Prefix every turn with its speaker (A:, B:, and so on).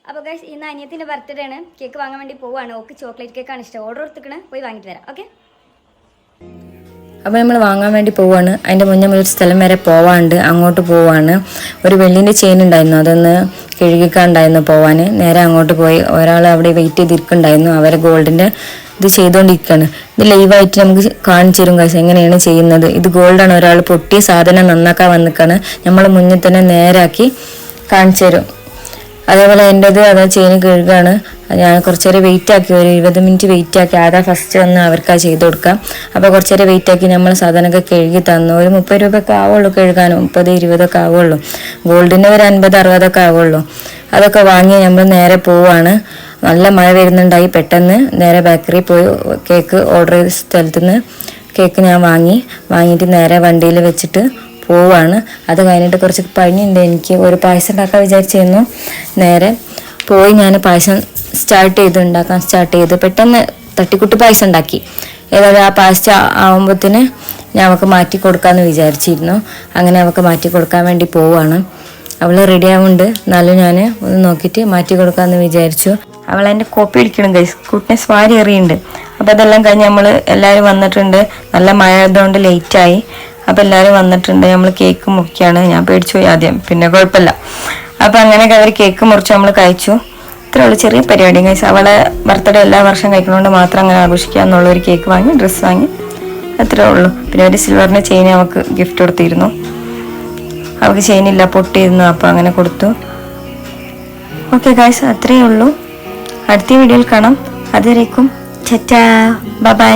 A: അപ്പോൾ ഗൈസ് ഇന്ന് അനിയത്തിൻ്റെ ബർത്ത്ഡേ ആണ്. കേക്ക് വാങ്ങാൻ വേണ്ടി പോവാണ്. ഓക്ക് ചോക്ലേറ്റ് കേക്കാണ് ഇഷ്ടം. ഓർഡർ കൊടുത്തിക്കണേ, പോയി വാങ്ങിയിട്ട് വരാം. ഓക്കെ.
B: അപ്പോൾ നമ്മൾ വാങ്ങാൻ വേണ്ടി പോവാണ്. അതിൻ്റെ മുന്നേ ഒരു സ്ഥലം വരെ പോവാണ്ട് അങ്ങോട്ട് പോവാണ്. ഒരു വെള്ളിൻ്റെ ചെയിൻ ഉണ്ടായിരുന്നു, അതൊന്ന് കഴുകിക്കാണ്ടായിരുന്നു പോവാൻ. നേരെ അങ്ങോട്ട് പോയി. ഒരാൾ അവിടെ വെയിറ്റ് ചെയ്തിരിക്കുന്നുണ്ടായിരുന്നു. അവരെ ഗോൾഡിൻ്റെ ഇത് ചെയ്തുകൊണ്ടിരിക്കുകയാണ്. ഇത് ലൈവായിട്ട് നമുക്ക് കാണിച്ചു തരും കാശ് എങ്ങനെയാണ് ചെയ്യുന്നത്. ഇത് ഗോൾഡാണ്. ഒരാൾ പൊട്ടിയ സാധനം നന്നാക്കാൻ വന്നിക്കാണ്. നമ്മൾ മുന്നിൽ തന്നെ നേരാക്കി കാണിച്ചു തരും. അതേപോലെ എൻ്റെത് അത് ചെയിൻ കഴുകാണ്. ഞാൻ കുറച്ച് നേരം വെയിറ്റ് ആക്കി, ഒരു 20 മിനിറ്റ് വെയിറ്റ് ആക്കി. ആരാ ഫസ്റ്റ് വന്ന് അവർക്ക് അത് ചെയ്ത് കൊടുക്കാം. അപ്പോൾ കുറച്ച് നേരം വെയിറ്റ് ആക്കി നമ്മൾ സാധനമൊക്കെ കഴുകി തന്നു. ഒരു 30 രൂപയൊക്കെ ആവുള്ളൂ കഴുകാനും, 30-20 ആവുള്ളൂ. ഗോൾഡിന് ഒരു 50-60 ആവുള്ളൂ. അതൊക്കെ വാങ്ങി നമ്മൾ നേരെ പോവാണ്. നല്ല മഴ വരുന്നുണ്ടായി. പെട്ടെന്ന് നേരെ ബേക്കറി പോയി കേക്ക് ഓർഡർ ചെയ്ത സ്ഥലത്ത് നിന്ന് കേക്ക് ഞാൻ വാങ്ങിയിട്ട് നേരെ വണ്ടിയിൽ വെച്ചിട്ട് പോവാണ്. അത് കഴിഞ്ഞിട്ട് കുറച്ച് പണിയുണ്ട് എനിക്ക്. ഒരു പായസം ഉണ്ടാക്കാൻ വിചാരിച്ചിരുന്നു. നേരെ പോയി ഞാൻ പായസം ഉണ്ടാക്കാൻ സ്റ്റാർട്ട് ചെയ്ത് പെട്ടെന്ന് തട്ടിക്കുട്ടി പായസം ഉണ്ടാക്കി. ഏതായാലും ആ പായസം ആവുമ്പോഴത്തേന് ഞാൻ അവൾക്ക് മാറ്റി കൊടുക്കാമെന്ന് വിചാരിച്ചിരുന്നു. അങ്ങനെ അവൾക്ക് മാറ്റി കൊടുക്കാൻ വേണ്ടി പോവാണ്. അവൾ റെഡി ആവുന്നുണ്ട്. എന്നാലും ഞാൻ ഒന്ന് നോക്കിയിട്ട് മാറ്റി കൊടുക്കാമെന്ന് വിചാരിച്ചു. അവൾ എൻ്റെ കോപ്പി അടിക്കണം ഗൈസ്. കുട്ടിനെസ് വാരി എറിയുന്നുണ്ട്. അപ്പോൾ അതെല്ലാം കഴിഞ്ഞ് നമ്മൾ എല്ലാവരും വന്നിട്ടുണ്ട്. നല്ല മഴ ആയതുകൊണ്ട് ലേറ്റായി. അപ്പോൾ എല്ലാവരും വന്നിട്ടുണ്ട്. നമ്മൾ കേക്ക് മുറിക്കുകയാണ്. ഞാൻ പേടിച്ചു പോയി ആദ്യം, പിന്നെ കുഴപ്പമില്ല. അപ്പോൾ അങ്ങനെയൊക്കെ അവർ കേക്ക് മുറിച്ച് നമ്മൾ കഴിച്ചു. ഇത്രേ ഉള്ളൂ, ചെറിയ പരിപാടി ഗൈസ്. അവളെ ബർത്ത്ഡേ എല്ലാ വർഷം കഴിക്കുന്നതുകൊണ്ട് മാത്രം അങ്ങനെ ആഘോഷിക്കുക എന്നുള്ള ഒരു കേക്ക് വാങ്ങി, ഡ്രസ്സ് വാങ്ങി, അത്രേ ഉള്ളൂ. പിന്നെ ഒരു സിൽവറിൻ്റെ ചെയിൻ അവൾക്ക് ഗിഫ്റ്റ് കൊടുത്തിരുന്നു. അവൾക്ക് ചെയിനില്ല, പൊട്ടിയിരുന്നു. അപ്പോൾ അങ്ങനെ കൊടുത്തു. ഓക്കെ ഗൈസ്, അത്രയേ ഉള്ളൂ. അടുത്ത വീഡിയോയിൽ കാണാം. അതുവരേക്കും ബൈ ബൈ.